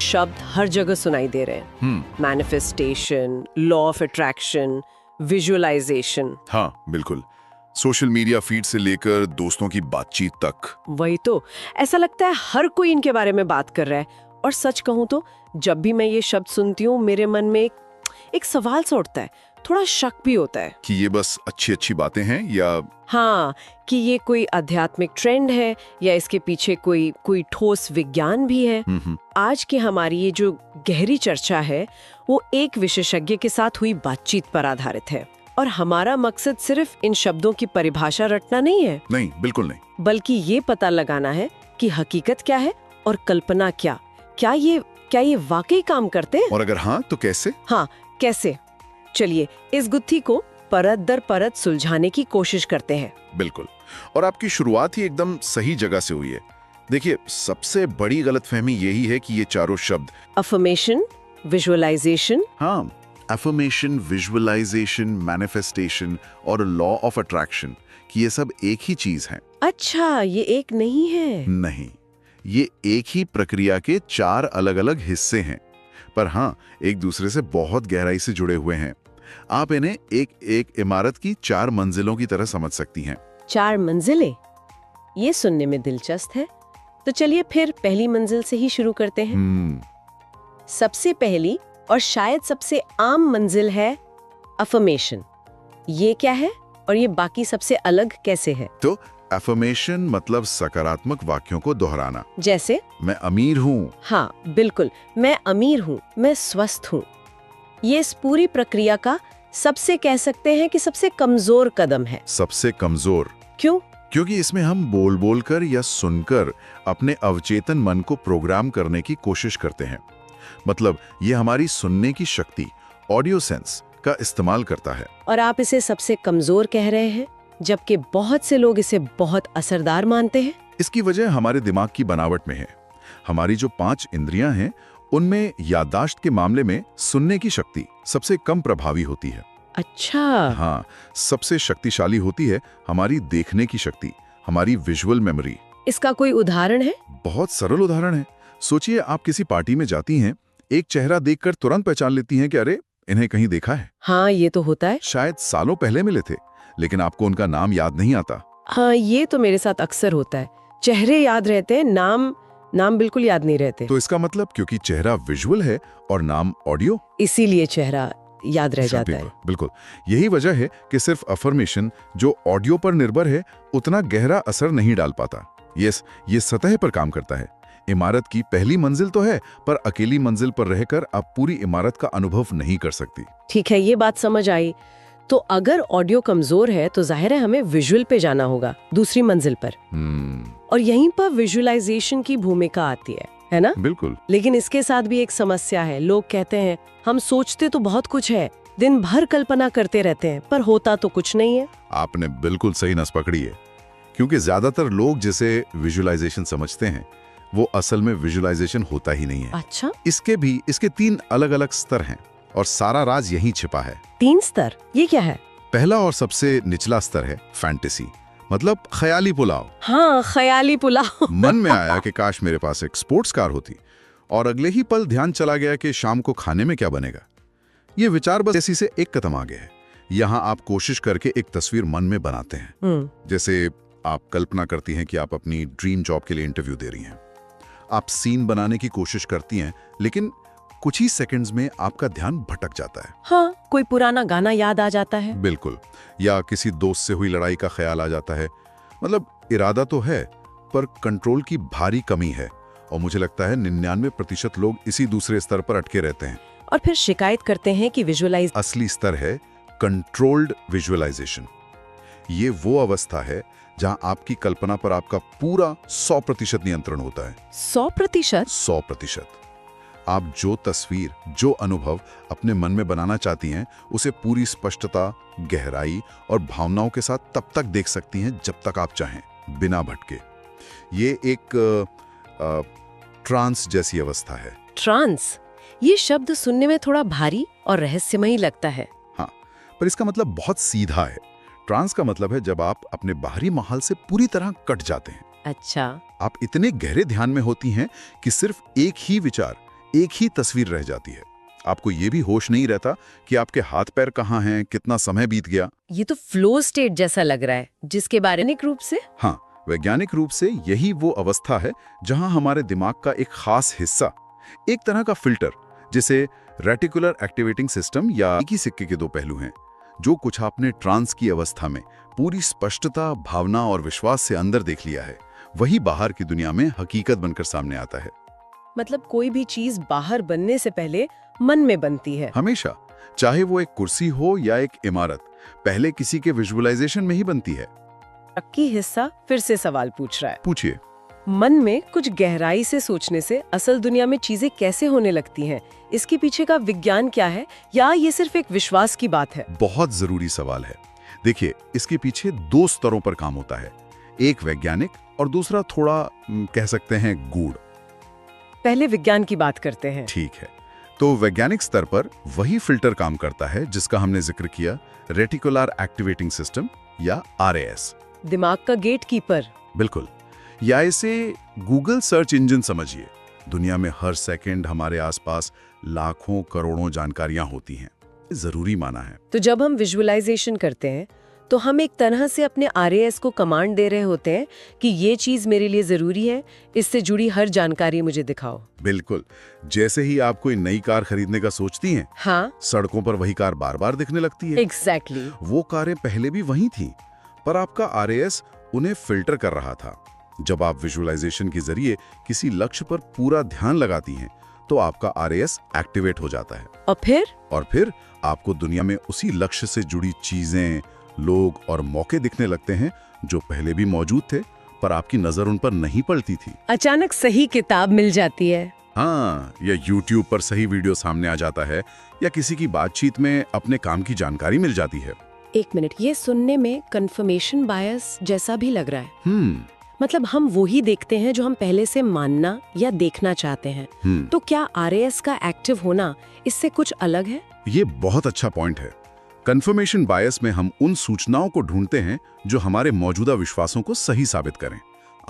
शब्द हर जगह सुनाई दे रहे हैं। Manifestation, law of attraction, visualization. हाँ बिल्कुल, सोशल मीडिया फीड से लेकर दोस्तों की बातचीत तक। वही तो, ऐसा लगता है हर कोई इनके बारे में बात कर रहा है। और सच कहूं तो जब भी मैं ये शब्द सुनती हूँ मेरे मन में एक सवाल सा उठता है, थोड़ा शक भी होता है कि ये बस अच्छी अच्छी बातें हैं या हाँ, कि ये कोई आध्यात्मिक ट्रेंड है या इसके पीछे कोई ठोस विज्ञान भी है। आज की हमारी ये जो गहरी चर्चा है वो एक विशेषज्ञ के साथ हुई बातचीत पर आधारित है। और हमारा मकसद सिर्फ इन शब्दों की परिभाषा रटना नहीं है। नहीं, बिल्कुल नहीं। बल्कि ये पता लगाना है कि हकीकत क्या है और कल्पना क्या ये वाकई काम करते हैं, और अगर हाँ तो कैसे? हाँ, कैसे? चलिए इस गुत्थी को परत दर परत सुलझाने की कोशिश करते हैं। बिल्कुल, और आपकी शुरुआत ही एकदम सही जगह से हुई है। देखिए, सबसे बड़ी गलतफहमी यही है कि ये चारों शब्द अफर्मेशन, विजुअलाइजेशन, हाँ, अफर्मेशन, विजुअलाइजेशन, मैनिफेस्टेशन और लॉ ऑफ अट्रैक्शन, कि ये सब एक ही चीज है। अच्छा, ये एक नहीं है। नहीं, ये एक ही प्रक्रिया के 4 अलग-अलग हिस्से हैं, पर हाँ, एक दूसरे से बहुत गहराई से जुड़े हुए हैं। आप इन्हें एक इमारत की 4 मंजिलों की तरह समझ सकती हैं। 4 मंजिलें? ये सुनने में दिलचस्प है। तो चलिए फिर पहली मंजिल से ही शुरू करते हैं। सबसे पहली और शायद सबसे आम मंजिल है अफर्मेशन। ये क्या है और ये बाकी सबसे अलग कैसे है? तो अफर्मेशन मतलब सकारात्मक वाक्यों को दोहराना। जैसे मैं अमीर हूँ। हाँ बिल्कुल, मैं अमीर हूँ, मैं स्वस्थ हूँ। ये इस पूरी प्रक्रिया का सबसे कह सकते हैं कि सबसे कमजोर कदम है। सबसे कमजोर क्यों? क्योंकि इसमें हम बोल कर या सुनकर अपने अवचेतन मन को प्रोग्राम करने की कोशिश करते हैं। मतलब ये हमारी सुनने की शक्ति, ऑडियो सेंस का इस्तेमाल करता है। और आप इसे सबसे कमजोर कह रहे हैं, जबकि बहुत से लोग इसे बहुत असरदार मानते हैं। इसकी वजह हमारे दिमाग की बनावट में है। हमारी जो 5 इंद्रियां हैं, उनमें याददाश्त के मामले में सुनने की शक्ति सबसे कम प्रभावी होती है। अच्छा। हाँ, सबसे शक्तिशाली होती है हमारी देखने की शक्ति, हमारी विजुअल मेमोरी। इसका कोई उदाहरण है? बहुत सरल उदाहरण है। सोचिए, आप किसी पार्टी में जाती हैं, एक चेहरा देखकर तुरंत पहचान लेती हैं कि अरे, इन्हें कहीं देखा है। हाँ, ये तो होता है। शायद सालों पहले मिले थे, लेकिन आपको उनका नाम याद नहीं आता। हाँ, ये तो मेरे साथ अक्सर होता है। चेहरे याद रहते हैं, नाम बिल्कुल याद नहीं रहते। तो इसका मतलब क्योंकि चेहरा विजुअल है और नाम ऑडियो, इसीलिए चेहरा याद रह जाता है। बिल्कुल, यही वजह है कि सिर्फ अफर्मेशन जो ऑडियो पर निर्भर है उतना गहरा असर नहीं डाल पाता। ये सतह पर काम करता है। इमारत की पहली मंजिल तो है, पर अकेली मंजिल पर रहकर आप पूरी इमारत का अनुभव नहीं कर सकती। ठीक है, ये बात समझ आई। तो अगर ऑडियो कमजोर है तो जाहिर है हमें विजुअल पे जाना होगा, दूसरी मंजिल पर। और यहीं पर विजुअलाइजेशन की भूमिका आती है ना? बिल्कुल। लेकिन इसके साथ भी एक समस्या है। लोग कहते हैं हम सोचते तो बहुत कुछ है, दिन भर कल्पना करते रहते हैं, पर होता तो कुछ नहीं है। आपने बिल्कुल सही नस पकड़ी है, क्योंकि ज्यादातर लोग जिसे विजुअलाइजेशन समझते हैं वो असल में विजुअलाइजेशन होता ही नहीं है। अच्छा? इसके 3 अलग-अलग स्तर हैं और सारा राज यहीं छिपा है। 3 स्तर? ये क्या है? पहला और सबसे निचला स्तर है फैंटेसी, मतलब ख्याली पुलाव। हाँ, ख्याली पुलाव। मन में आया कि काश मेरे पास एक स्पोर्ट्स कार होती, और अगले ही पल ध्यान चला गया कि शाम को खाने में क्या बनेगा। ये विचार बस ऐसी से एक कदम आगे है। यहाँ आप कोशिश करके एक तस्वीर मन में बनाते हैं। जैसे आप कल्पना करती हैं कि आप अपनी ड्रीम जॉब के लिए इंटरव्यू दे रही हैं। आप सीन बनाने की कोशिश करती हैं, लेकिन कुछ ही सेकंड्स में आपका ध्यान भटक जाता है। हाँ, कोई पुराना गाना याद आ जाता है। बिल्कुल, या किसी दोस्त से हुई लड़ाई का ख्याल आ जाता है। मतलब इरादा तो है, पर कंट्रोल की भारी कमी है, और मुझे लगता है 99% लोग इसी दूसरे स्तर पर अटके रहते हैं और फिर शिकायत करते हैं कि विजुअलाइज। असली स्तर है कंट्रोल्ड विजुअलाइजेशन। ये वो अवस्था है जहां आपकी कल्पना पर आपका पूरा 100% नियंत्रण होता है। 100%? 100%। आप जो तस्वीर, जो अनुभव अपने मन में बनाना चाहती हैं, उसे पूरी स्पष्टता, गहराई और भावनाओं के साथ तब तक देख सकती हैं जब तक आप चाहें, बिना भटके। ये एक ट्रांस जैसी अवस्था है। ट्रांस? ये शब्द सुनने में थोड़ा भारी और रहस्यमयी लगता है। हाँ, पर इसका मतलब बहुत सीधा है। ट्रांस का मतलब है जब आप अपने बाहरी माहौल से पूरी तरह कट जाते हैं। अच्छा। आप इतने गहरे ध्यान में होती हैं कि सिर्फ एक ही विचार, एक ही तस्वीर रह जाती है। आपको ये भी होश नहीं रहता कि आपके हाथ पैर कहाँ हैं, कितना समय बीत गया। ये तो फ्लो स्टेट जैसा लग रहा है, जिसके वैज्ञानिक रूप से हाँ, वैज्ञानिक रूप से यही वो अवस्था है जहां हमारे दिमाग का एक खास हिस्सा, एक तरह का फिल्टर, जिसे रेटिकुलर एक्टिवेटिंग सिस्टम या एक ही सिक्के के दो पहलू हैं, जो कुछ आपने ट्रांस की अवस्था में पूरी स्पष्टता, भावना और विश्वास से अंदर देख लिया है, वही बाहर की दुनिया में हकीकत बनकर सामने आता है। मतलब कोई भी चीज बाहर बनने से पहले मन में बनती है। हमेशा, चाहे वो एक कुर्सी हो या एक इमारत, पहले किसी के विजुअलाइजेशन में ही बनती है। टक्की हिस्सा फिर से सवाल पूछ रहा है। पूछिए। मन में कुछ गहराई से सोचने से असल दुनिया में चीजें कैसे होने लगती हैं? इसके पीछे का विज्ञान क्या है, या ये सिर्फ एक विश्वास की बात है? बहुत जरूरी सवाल है। देखिए, इसके पीछे दो स्तरों पर काम होता है, एक वैज्ञानिक और दूसरा थोड़ा कह सकते हैं गूढ़। पहले विज्ञान की बात करते हैं। ठीक है, तो वैज्ञानिक स्तर पर वही फिल्टर काम करता है जिसका हमने जिक्र किया, रेटिकुलर एक्टिवेटिंग सिस्टम या RAS। दिमाग का गेट कीपर। बिल्कुल, या इसे गूगल सर्च इंजन समझिए। दुनिया में हर सेकंड हमारे आसपास लाखों करोड़ों जानकारियां होती हैं, जरूरी माना है। तो जब हम विजुअलाइजेशन करते हैं तो हम एक तरह से अपने RAS को कमांड दे रहे होते हैं कि ये चीज मेरे लिए जरूरी है, इससे जुड़ी हर जानकारी मुझे दिखाओ। बिल्कुल, जैसे ही आप कोई नई कार खरीदने का सोचती हैं, हाँ, सड़कों पर वही कार बार बार दिखने लगती है। एग्जैक्टली। वो कारें पहले भी वही थीं, पर आपका RAS उन्हें फिल्टर कर रहा था। जब आप विजुअलाइजेशन के जरिए किसी लक्ष्य पर पूरा ध्यान लगाती हैं, तो आपका RAS एक्टिवेट हो जाता है। और फिर आपको दुनिया में उसी लक्ष्य से जुड़ी चीजें, लोग और मौके दिखने लगते हैं जो पहले भी मौजूद थे, पर आपकी नजर उन पर नहीं पड़ती थी। अचानक सही किताब मिल जाती है। हाँ, या YouTube पर सही वीडियो सामने आ जाता है, या किसी की बातचीत में अपने काम की जानकारी मिल जाती है। एक मिनट, ये सुनने में कंफर्मेशन बायस जैसा भी लग रहा है। मतलब हम वो ही देखते हैं जो हम पहले से मानना या देखना चाहते हैं। तो क्या RAS का एक्टिव होना इससे कुछ अलग है? ये बहुत अच्छा पॉइंट है। कंफर्मेशन बायस में हम उन सूचनाओं को ढूंढते हैं जो हमारे मौजूदा विश्वासों को सही साबित करें।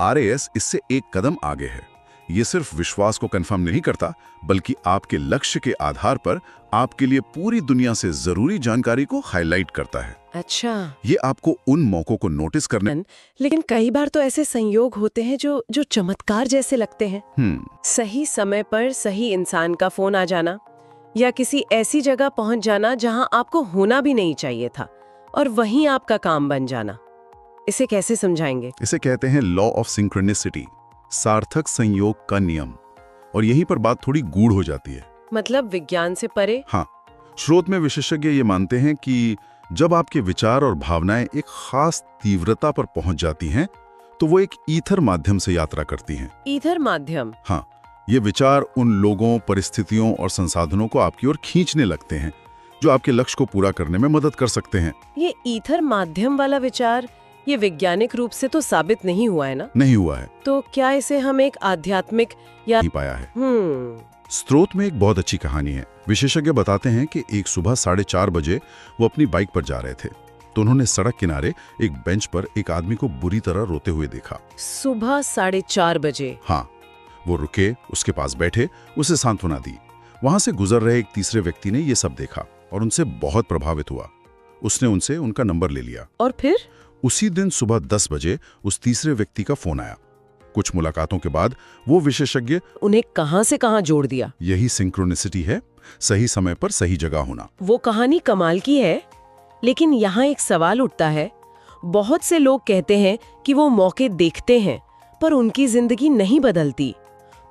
RAS इससे एक कदम आगे है। ये सिर्फ विश्वास को कंफर्म नहीं करता, बल्कि आपके लक्ष्य के आधार पर आपके लिए पूरी दुनिया से जरूरी जानकारी को हाईलाइट करता है। अच्छा, ये आपको उन मौकों को नोटिस करने। लेकिन कई बार तो ऐसे संयोग होते हैं जो चमत्कार जैसे लगते हैं। सही समय पर सही इंसान का फोन आ जाना, या किसी ऐसी जगह पहुंच जाना जहां आपको होना भी नहीं चाहिए था, और वहीं आपका काम बन जाना। इसे कैसे समझाएंगे? इसे कहते हैं लॉ ऑफ सिंक्रोनिसिटी, सार्थक संयोग का नियम। और यहीं पर बात थोड़ी गूढ़ हो जाती है। मतलब विज्ञान से परे? हाँ, स्रोत में विशेषज्ञ ये मानते हैं कि जब आपके विचार और भावनाएं एक खास तीव्रता पर पहुंच जाती हैं, तो वो एक ईथर माध्यम से यात्रा करती हैं। ईथर माध्यम? हाँ, ये विचार उन लोगों, परिस्थितियों और संसाधनों को आपकी ओर खींचने लगते हैं जो आपके लक्ष्य को पूरा करने में मदद कर सकते हैं। ये ईथर माध्यम वाला विचार, ये वैज्ञानिक रूप से तो साबित नहीं हुआ है ना? नहीं हुआ है। तो क्या इसे हम एक आध्यात्मिक या नहीं पाया है। स्रोत में एक बहुत अच्छी कहानी है। विशेषज्ञ बताते हैं कि एक सुबह 4:30 बजे वो अपनी बाइक पर जा रहे थे, तो उन्होंने सड़क किनारे एक बेंच पर एक आदमी को बुरी तरह रोते हुए देखा। सुबह 4:30 बजे? हाँ, वो रुके, उसके पास बैठे, उसे सांत्वना दी। वहां से गुजर रहे एक तीसरे व्यक्ति ने ये सब देखा और उनसे बहुत प्रभावित हुआ। उसने उनसे उनका नंबर ले लिया। और फिर उसी दिन सुबह 10 बजे उस तीसरे व्यक्ति का फोन आया। कुछ मुलाकातों के बाद वो विशेषज्ञ उन्हें कहां से कहां जोड़ दिया। यही सिंक्रोनिसिटी है, सही समय पर सही जगह होना। वो कहानी कमाल की है, लेकिन यहाँ एक सवाल उठता है। बहुत से लोग कहते हैं कि वो मौके देखते हैं, पर उनकी जिंदगी नहीं बदलती।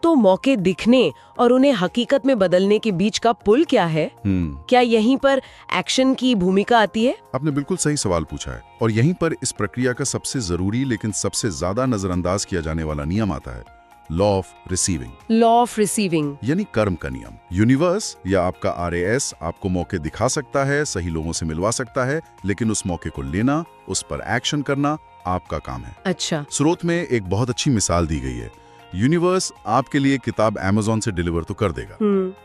तो मौके दिखने और उन्हें हकीकत में बदलने के बीच का पुल क्या है? क्या यहीं पर एक्शन की भूमिका आती है? आपने बिल्कुल सही सवाल पूछा है, और यहीं पर इस प्रक्रिया का सबसे जरूरी लेकिन सबसे ज्यादा नजरअंदाज किया जाने वाला नियम आता है, law of receiving. Law of receiving यानी कर्म का नियम। यूनिवर्स या आपका RAS आपको मौके दिखा सकता है, सही लोगों से मिलवा सकता है, लेकिन उस मौके को लेना, उस पर एक्शन करना आपका काम है। अच्छा। स्रोत में एक बहुत अच्छी मिसाल दी गई है। यूनिवर्स आपके लिए किताब Amazon से डिलीवर तो कर देगा,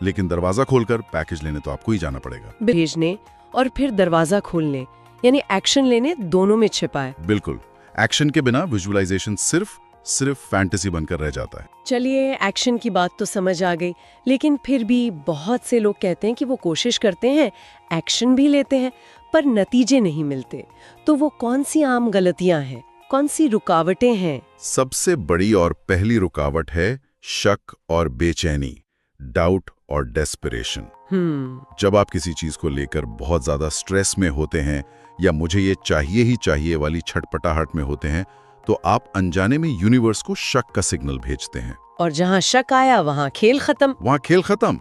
लेकिन दरवाजा खोलकर पैकेज लेने तो आपको ही जाना पड़ेगा। भेजने और फिर दरवाजा खोलने, यानी एक्शन लेने, दोनों में छिपा है। बिल्कुल, एक्शन के बिना विजुअलाइजेशन सिर्फ सिर्फ फैंटेसी बनकर रह जाता है। चलिए, एक्शन की बात तो समझ आ गई, लेकिन फिर भी बहुत से लोग कहते हैं कि वो कोशिश करते हैं, एक्शन भी लेते हैं, पर नतीजे नहीं मिलते। तो वो कौन सी आम गलतियां हैं, कौन सी रुकावटें हैं? सबसे बड़ी और पहली रुकावट है शक और बेचैनी, डाउट और डेस्परेशन। जब आप किसी चीज को लेकर बहुत ज्यादा स्ट्रेस में होते हैं या मुझे ये चाहिए ही चाहिए वाली छटपटाहट में होते हैं, तो आप अनजाने में यूनिवर्स को शक का सिग्नल भेजते हैं। और जहां शक आया वहां खेल खत्म। वहां खेल खत्म।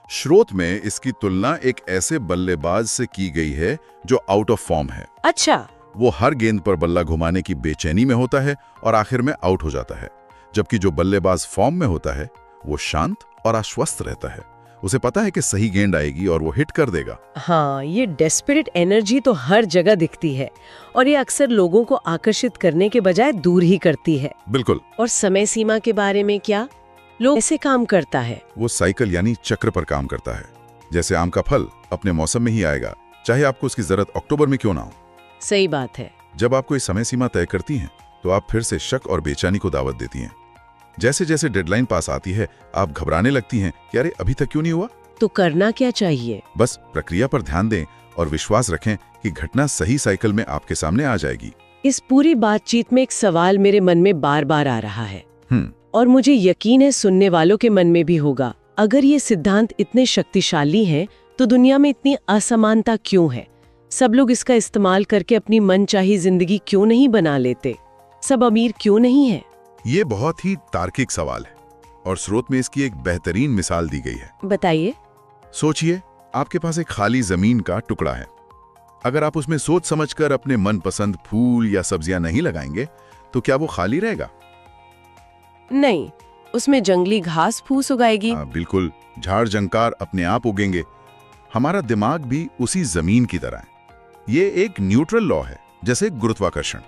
स्रोत में इसकी तुलना एक ऐसे बल्लेबाज से की गई है जो आउट ऑफ फॉर्म है। अच्छा। वो हर गेंद पर बल्ला घुमाने की बेचैनी में होता है और आखिर में आउट हो जाता है, जबकि जो बल्लेबाज फॉर्म में होता है वो शांत और आश्वस्त रहता है। उसे पता है कि सही गेंद आएगी और वो हिट कर देगा। हाँ, ये डेस्परेट एनर्जी तो हर जगह दिखती है और ये अक्सर लोगों को आकर्षित करने के बजाय दूर ही करती है। बिल्कुल। और समय सीमा के बारे में क्या? लोग ऐसे काम करता है? वो साइकिल यानी चक्र पर काम करता है। जैसे आम का फल अपने मौसम में ही आएगा, चाहे आपको उसकी जरूरत अक्टूबर में क्यों ना हो। सही बात है। जब आप कोई समय सीमा तय करती हैं, तो आप फिर से शक और बेचैनी को दावत देती हैं। जैसे जैसे डेडलाइन पास आती है, आप घबराने लगती हैं कि अरे अभी तक क्यों नहीं हुआ। तो करना क्या चाहिए? बस प्रक्रिया पर ध्यान दें और विश्वास रखें कि घटना सही साइकिल में आपके सामने आ जाएगी। इस पूरी बातचीत में एक सवाल मेरे मन में बार बार आ रहा है, और मुझे यकीन है सुनने वालों के मन में भी होगा। अगर ये सिद्धांत इतने शक्तिशाली हैं, तो दुनिया में इतनी असमानता क्यों है? सब लोग इसका इस्तेमाल करके अपनी मनचाही जिंदगी क्यों नहीं बना लेते? सब अमीर क्यों नहीं है? ये बहुत ही तार्किक सवाल है और स्रोत में इसकी एक बेहतरीन मिसाल दी गई है। बताइए। सोचिए, आपके पास एक खाली जमीन का टुकड़ा है। अगर आप उसमें सोच समझकर अपने मनपसंद फूल या सब्जियां नहीं लगाएंगे, तो क्या वो खाली रहेगा? नहीं, उसमें जंगली घास फूस उगाएगी। बिल्कुल, झाड़ जंकार अपने आप उगेंगे। हमारा दिमाग भी उसी जमीन की तरह है। ये एक न्यूट्रल लॉ है, जैसे गुरुत्वाकर्षण।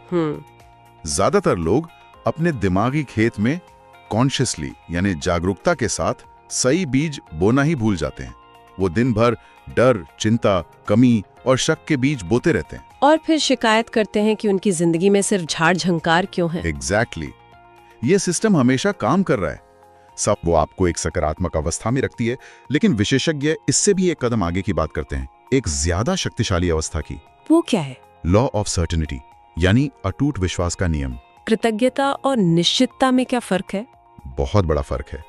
ज्यादातर लोग अपने दिमागी खेत में कॉन्शियसली यानी जागरूकता के साथ सही बीज बोना ही भूल जाते हैं। वो दिन भर डर, चिंता, कमी और शक के बीज बोते रहते हैं और फिर शिकायत करते हैं कि उनकी जिंदगी में सिर्फ झाड़ झंकार क्यों है। एग्जैक्टली। ये सिस्टम हमेशा काम कर रहा है। सब वो आपको एक सकारात्मक अवस्था में रखती है, लेकिन विशेषज्ञ इससे भी एक कदम आगे की बात करते हैं, एक ज्यादा शक्तिशाली अवस्था की। वो क्या है? लॉ ऑफ सर्टेनिटी, यानी अटूट विश्वास का नियम। कृतज्ञता और निश्चितता में क्या फर्क है? बहुत बड़ा फर्क है।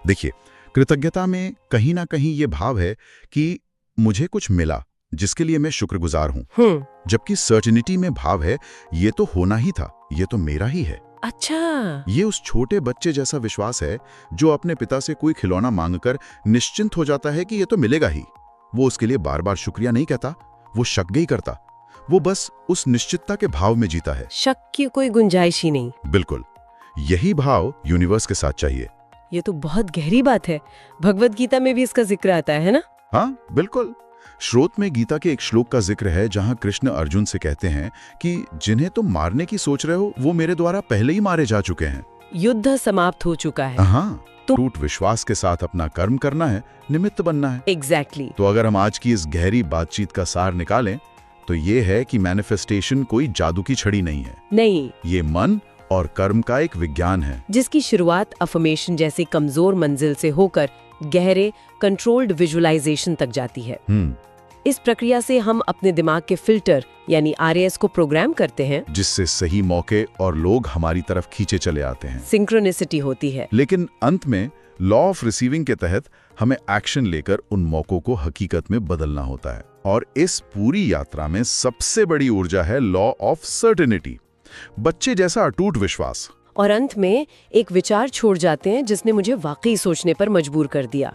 देखिए, कृतज्ञता में कहीं ना कहीं ये भाव है कि मुझे कुछ मिला जिसके लिए मैं शुक्रगुजार हूं, जबकि सर्टेनिटी में भाव है ये तो होना ही था, ये तो मेरा ही है। अच्छा। ये उस छोटे बच्चे जैसा विश्वास है जो अपने पिता से कोई खिलौना मांगकर निश्चिंत हो जाता है कि ये तो मिलेगा ही। वो उसके लिए बार बार शुक्रिया नहीं कहता, वो शक नहीं करता, वो बस उस निश्चितता के भाव में जीता है। शक की कोई गुंजाइश ही नहीं। बिल्कुल, यही भाव यूनिवर्स के साथ चाहिए। ये तो बहुत गहरी बात है। भगवत गीता में भी इसका जिक्र आता है ना? हाँ बिल्कुल। स्रोत में गीता के एक श्लोक का जिक्र है जहां कृष्ण अर्जुन से कहते हैं कि जिन्हें तुम मारने की सोच रहे हो वो मेरे द्वारा पहले ही मारे जा चुके हैं। युद्ध समाप्त हो चुका है। हाँ, तो टूट विश्वास के साथ अपना कर्म करना है, निमित्त बनना है। एग्जैक्टली। तो अगर हम आज की इस गहरी बातचीत का सार निकालें तो ये है कि मैनिफेस्टेशन कोई जादू की छड़ी नहीं है। नहीं, ये मन और कर्म का एक विज्ञान है जिसकी शुरुआत अफर्मेशन जैसी कमजोर मंजिल से होकर गहरे कंट्रोल्ड विजुअलाइजेशन तक जाती है। इस प्रक्रिया से हम अपने दिमाग के फिल्टर यानी RAS को प्रोग्राम करते हैं, जिससे सही मौके और लोग हमारी तरफ खींचे चले आते हैं। सिंक्रोनिसिटी होती है। लेकिन अंत में लॉ ऑफ रिसीविंग के तहत हमें एक्शन लेकर उन मौकों को हकीकत में बदलना होता है। और इस पूरी यात्रा में सबसे बड़ी ऊर्जा है लॉ ऑफ सर्टेनिटी, बच्चे जैसा अटूट विश्वास। और अंत में एक विचार छोड़ जाते हैं जिसने मुझे वाकई सोचने पर मजबूर कर दिया।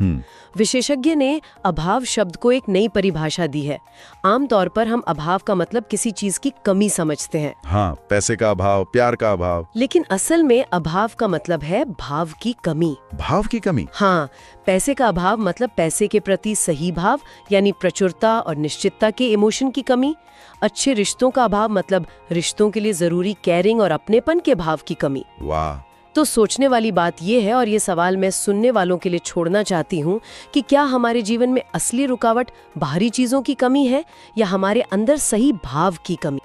विशेषज्ञ ने अभाव शब्द को एक नई परिभाषा दी है। आमतौर पर हम अभाव का मतलब किसी चीज की कमी समझते हैं। हाँ, पैसे का अभाव, प्यार का अभाव। लेकिन असल में अभाव का मतलब है भाव की कमी। भाव की कमी? हाँ, पैसे का अभाव मतलब पैसे के प्रति सही भाव यानी प्रचुरता और निश्चितता के इमोशन की कमी। अच्छे रिश्तों का अभाव मतलब रिश्तों के लिए जरूरी केयरिंग और अपनेपन के भाव की कमी। वाह। तो सोचने वाली बात यह है, और ये सवाल मैं सुनने वालों के लिए छोड़ना चाहती हूँ कि क्या हमारे जीवन में असली रुकावट बाहरी चीजों की कमी है या हमारे अंदर सही भाव की कमी।